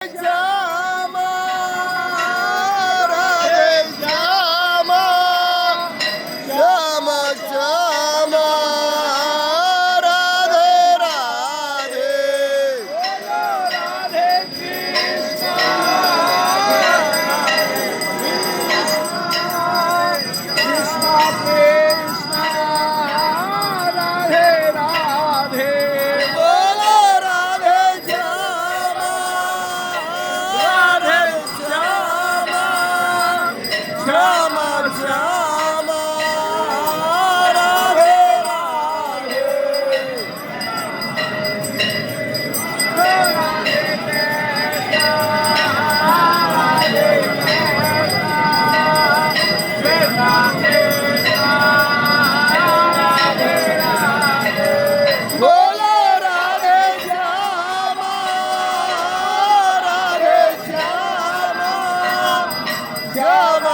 श्यामा राधे श्यामा श्यामा श्यामा राधे राधे राधे कृष्ण कृष्ण कृष्ण राधे राधे बोलो राधे श्यामा राधे श्यामा श्यामा श्यामा राधे राधे बोलो राधे श्यामा राधे श्यामा श्यामा